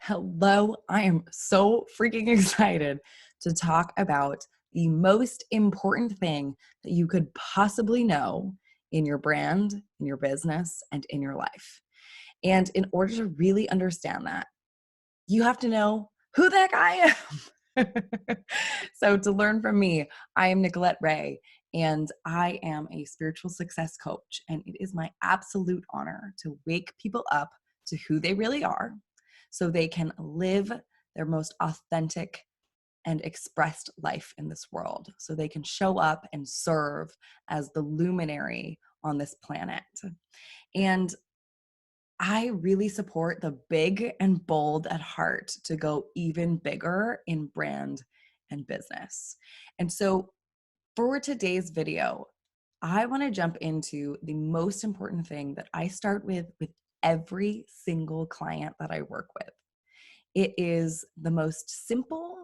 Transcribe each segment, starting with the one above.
Hello, I am so freaking excited to talk about the most important thing that you could possibly know in your brand, in your business, and in your life. And in order to really understand that, you have to know who the heck I am. So, to learn from me, I am Nicolette Ray, and I am a spiritual success coach. And it is my absolute honor to wake people up to who they really are so they can live their most authentic and expressed life in this world, so they can show up and serve as the luminary on this planet. And I really support the big and bold at heart to go even bigger in brand and business. And so for today's video, I want to jump into the most important thing that I start with every single client that I work with. It is the most simple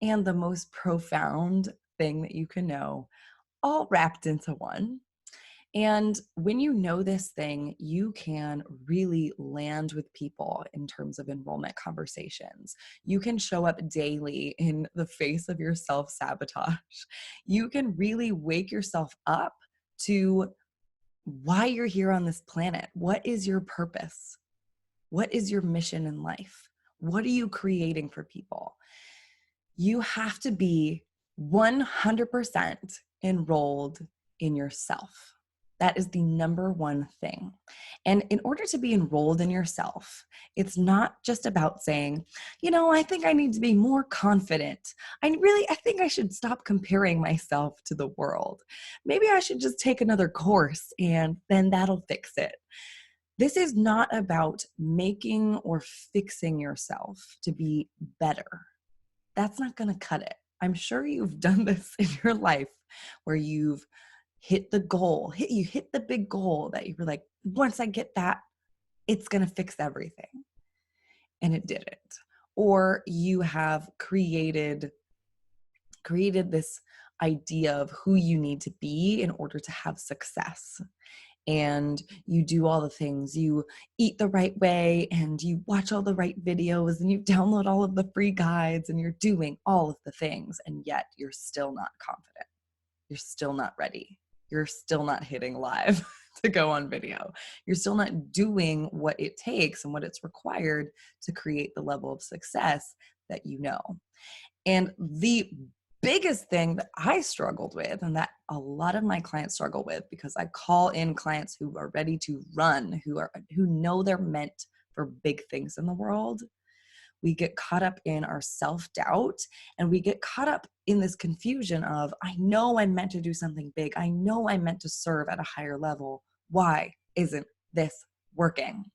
and the most profound thing that you can know, all wrapped into one. And when you know this thing, you can really land with people in terms of enrollment conversations. You can show up daily in the face of your self-sabotage. You can really wake yourself up to why you're here on this planet. What is your purpose? What is your mission in life? What are you creating for people? You have to be 100% enrolled in yourself. That is the number one thing. And in order to be enrolled in yourself, it's not just about saying, I think I need to be more confident. I think I should stop comparing myself to the world. Maybe I should just take another course and then that'll fix it. This is not about making or fixing yourself to be better. That's not going to cut it. I'm sure you've done this in your life where you've hit the goal, you hit the big goal that you were like, once I get that, it's going to fix everything. And it didn't. Or you have created this idea of who you need to be in order to have success. And you do all the things, you eat the right way and you watch all the right videos and you download all of the free guides and you're doing all of the things, and yet you're still not confident. You're still not ready. You're still not hitting live to go on video. You're still not doing what it takes and what it's required to create the level of success that you know. And the biggest thing that I struggled with, and that a lot of my clients struggle with, because I call in clients who are ready to run, who know they're meant for big things in the world, we get caught up in our self-doubt and we get caught up in this confusion of, I know I'm meant to do something big. I know I'm meant to serve at a higher level. Why isn't this working?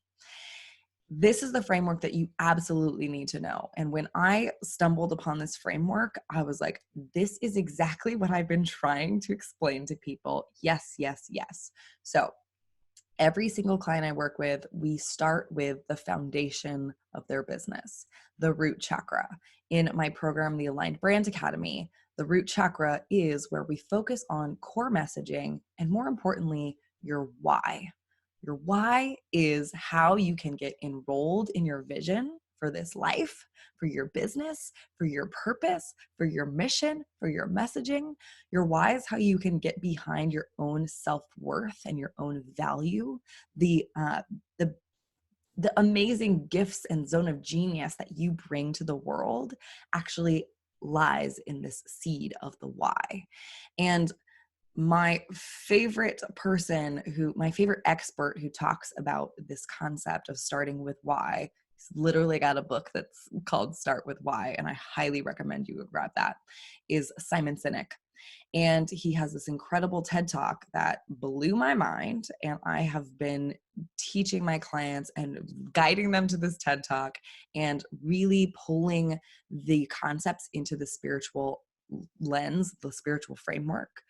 This is the framework that you absolutely need to know. And when I stumbled upon this framework, I was like, this is exactly what I've been trying to explain to people. Yes, yes, yes. So every single client I work with, we start with the foundation of their business, the root chakra. In my program, the Aligned Brand Academy, the root chakra is where we focus on core messaging and, more importantly, your why. Your why is how you can get enrolled in your vision for this life, for your business, for your purpose, for your mission, for your messaging. Your why is how you can get behind your own self-worth and your own value, the amazing gifts and zone of genius that you bring to the world actually lies in this seed of the why. And my favorite expert who talks about this concept of starting with why, he's literally got a book that's called Start With Why, and I highly recommend you grab that, is Simon Sinek. And he has this incredible TED Talk that blew my mind. And I have been teaching my clients and guiding them to this TED Talk and really pulling the concepts into the spiritual lens, the spiritual framework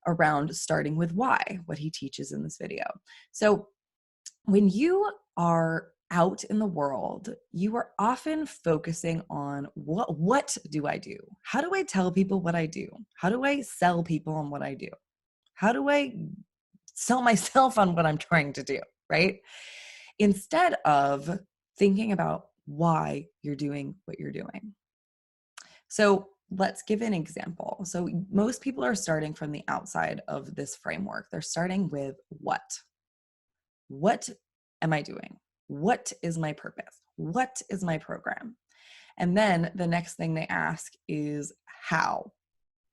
around starting with why, what he teaches in this video. So when you are out in the world, you are often focusing on what do I do? How do I tell people what I do? How do I sell people on what I do? How do I sell myself on what I'm trying to do, right? Instead of thinking about why you're doing what you're doing. So let's give an example. So most people are starting from the outside of this framework. They're starting with what? What am I doing? What is my purpose? What is my program? And then the next thing they ask is how?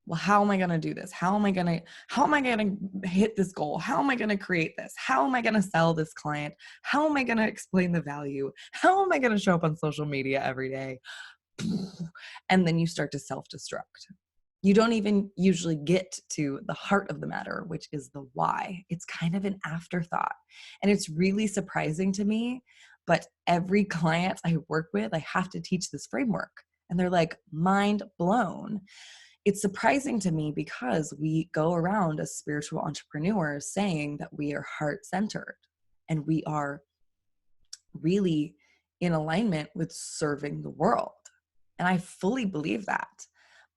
Well, how am I going to do this? How am I going to hit this goal? How am I going to create this? How am I going to sell this client? How am I going to explain the value? How am I going to show up on social media every day? And then you start to self-destruct. You don't even usually get to the heart of the matter, which is the why. It's kind of an afterthought. And it's really surprising to me, but every client I work with, I have to teach this framework. And they're like, mind blown. It's surprising to me because we go around as spiritual entrepreneurs saying that we are heart-centered and we are really in alignment with serving the world. And I fully believe that.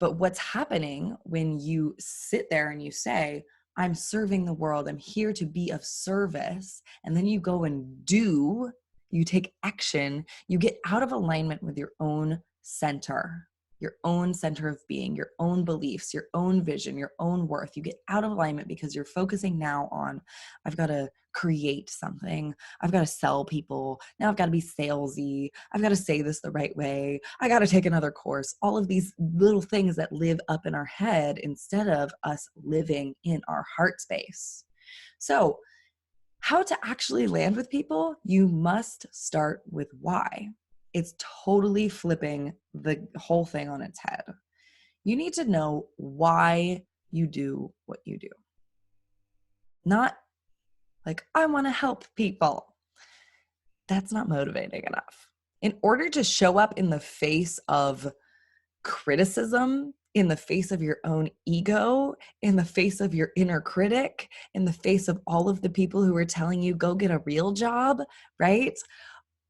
But what's happening when you sit there and you say, I'm serving the world, I'm here to be of service, and then you go and do, you take action, you get out of alignment with your own center of being, your own beliefs, your own vision, your own worth. You get out of alignment because you're focusing now on, I've got to create something. I've got to sell people. Now I've got to be salesy. I've got to say this the right way. I got to take another course. All of these little things that live up in our head instead of us living in our heart space. So, how to actually land with people? You must start with why. It's totally flipping the whole thing on its head. You need to know why you do what you do. Not like, I want to help people. That's not motivating enough. In order to show up in the face of criticism, in the face of your own ego, in the face of your inner critic, in the face of all of the people who are telling you, go get a real job, right?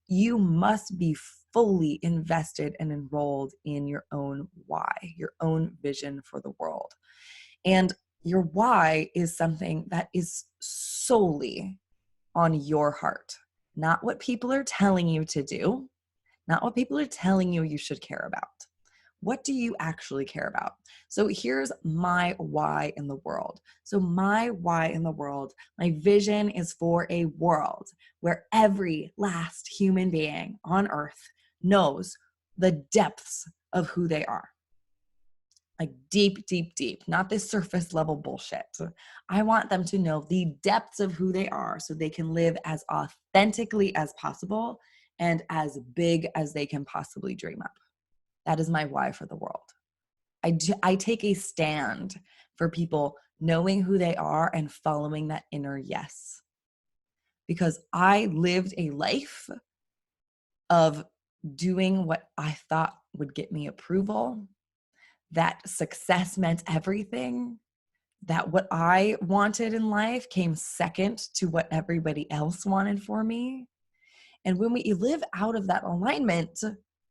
You must be fully invested and enrolled in your own why, your own vision for the world. And your why is something that is solely on your heart, not what people are telling you to do, not what people are telling you you should care about. What do you actually care about? So here's my why in the world. So my why in the world, my vision is for a world where every last human being on earth knows the depths of who they are. Like deep, deep, deep, not this surface level bullshit. I want them to know the depths of who they are so they can live as authentically as possible and as big as they can possibly dream up. That is my why for the world. I take a stand for people knowing who they are and following that inner yes. Because I lived a life of doing what I thought would get me approval, that success meant everything, that what I wanted in life came second to what everybody else wanted for me. And when we live out of that alignment,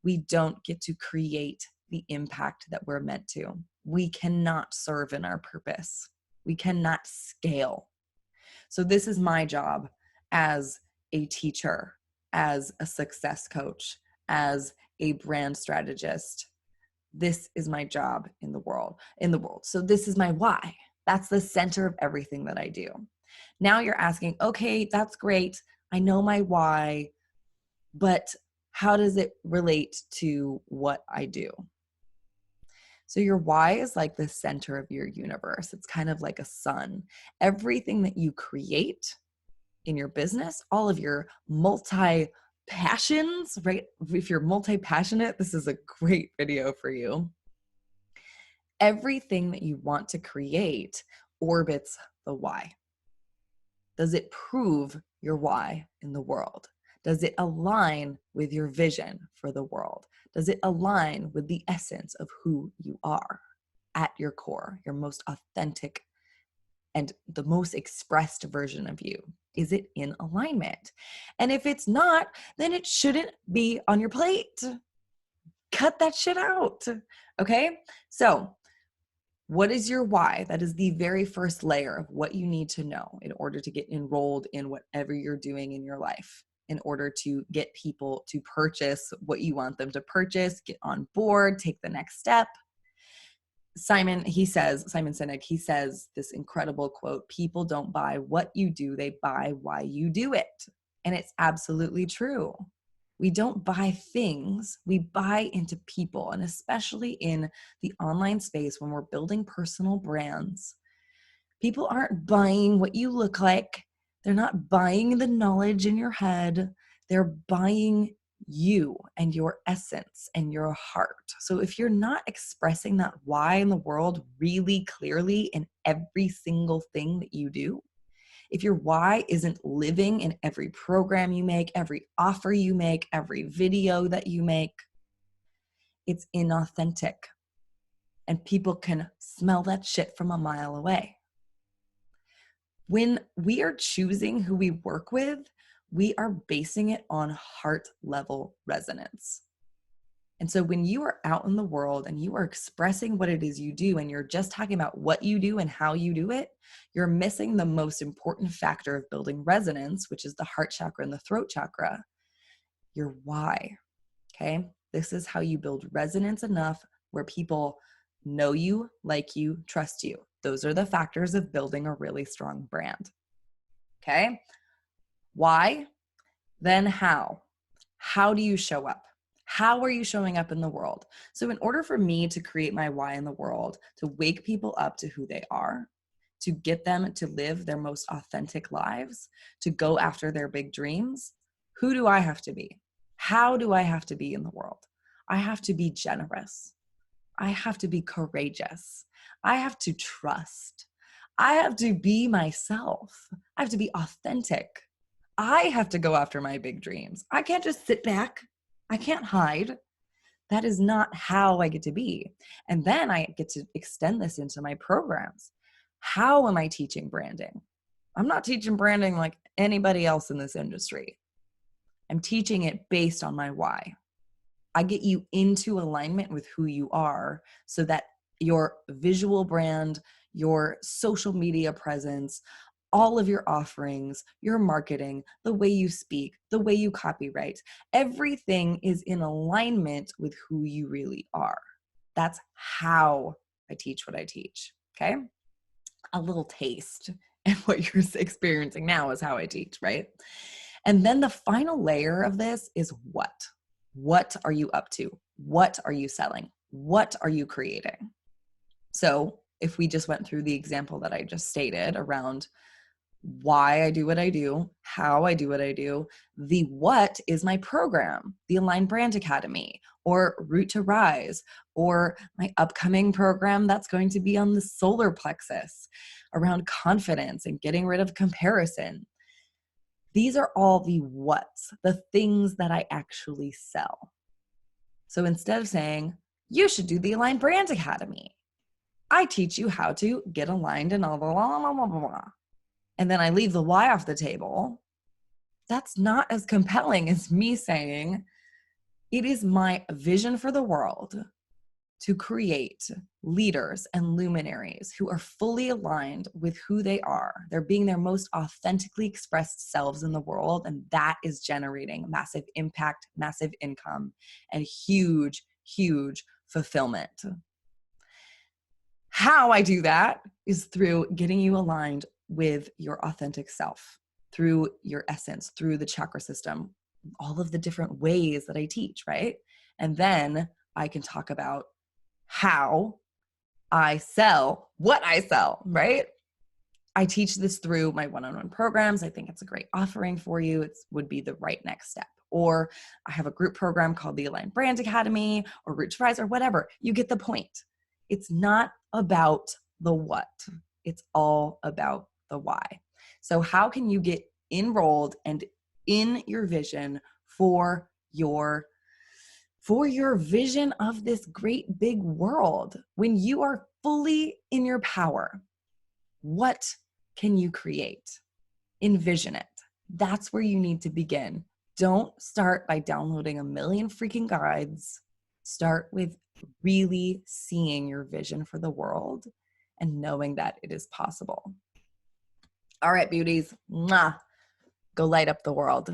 we don't get to create the impact that we're meant to. We cannot serve in our purpose. We cannot scale. So this is my job as a teacher, as a success coach, as a brand strategist. This is my job in the world. So this is my why. That's the center of everything that I do. Now you're asking, okay, that's great. I know my why, but how does it relate to what I do? So your why is like the center of your universe. It's kind of like a sun. Everything that you create in your business, all of your multi-passions, right? If you're multi-passionate, this is a great video for you. Everything that you want to create orbits the why. Does it prove your why in the world? Does it align with your vision for the world? Does it align with the essence of who you are at your core, your most authentic and the most expressed version of you? Is it in alignment? And if it's not, then it shouldn't be on your plate. Cut that shit out. Okay? So, what is your why? That is the very first layer of what you need to know in order to get enrolled in whatever you're doing in your life. in order to get people to purchase what you want them to purchase, get on board, take the next step. Simon Sinek, he says this incredible quote, people don't buy what you do, they buy why you do it. And it's absolutely true. We don't buy things, we buy into people. And especially in the online space, when we're building personal brands, people aren't buying what you look like. They're not buying the knowledge in your head. They're buying you and your essence and your heart. So if you're not expressing that why in the world really clearly in every single thing that you do, if your why isn't living in every program you make, every offer you make, every video that you make, it's inauthentic. And people can smell that shit from a mile away. When we are choosing who we work with, we are basing it on heart level resonance. And so when you are out in the world and you are expressing what it is you do, and you're just talking about what you do and how you do it, you're missing the most important factor of building resonance, which is the heart chakra and the throat chakra, your why. Okay. This is how you build resonance enough where people know you, like you, trust you. Those are the factors of building a really strong brand. Okay. Why? Then how? How do you show up? How are you showing up in the world? So in order for me to create my why in the world, to wake people up to who they are, to get them to live their most authentic lives, to go after their big dreams, who do I have to be? How do I have to be in the world? I have to be generous. I have to be courageous. I have to trust. I have to be myself. I have to be authentic. I have to go after my big dreams. I can't just sit back. I can't hide. That is not how I get to be. And then I get to extend this into my programs. How am I teaching branding? I'm not teaching branding like anybody else in this industry. I'm teaching it based on my why. I get you into alignment with who you are so that your visual brand, your social media presence, all of your offerings, your marketing, the way you speak, the way you copyright, everything is in alignment with who you really are. That's how I teach what I teach, okay? A little taste, and what you're experiencing now is how I teach, right? And then the final layer of this is what? What are you up to? What are you selling? What are you creating? So if we just went through the example that I just stated around why I do what I do, how I do what I do, the what is my program, the Aligned Brand Academy, or Root to Rise, or my upcoming program that's going to be on the solar plexus around confidence and getting rid of comparison. These are all the what's, the things that I actually sell. So instead of saying, you should do the Aligned Brand Academy, I teach you how to get aligned and blah, blah, blah, blah, blah, blah. And then I leave the why off the table. That's not as compelling as me saying, it is my vision for the world to create leaders and luminaries who are fully aligned with who they are. They're being their most authentically expressed selves in the world, and that is generating massive impact, massive income, and huge, huge fulfillment. How I do that is through getting you aligned with your authentic self, through your essence, through the chakra system, all of the different ways that I teach, right? And then I can talk about how I sell what I sell, right? I teach this through my one-on-one programs. I think it's a great offering for you. It would be the right next step. Or I have a group program called the Aligned Brand Academy or Root to Rise or whatever. You get the point. It's not about the what. It's all about the why. So how can you get enrolled and in your vision for your vision of this great big world? When you are fully in your power, what can you create? Envision it. That's where you need to begin. Don't start by downloading a million freaking guides. Start with really seeing your vision for the world and knowing that it is possible. All right, beauties. Mwah. Go light up the world.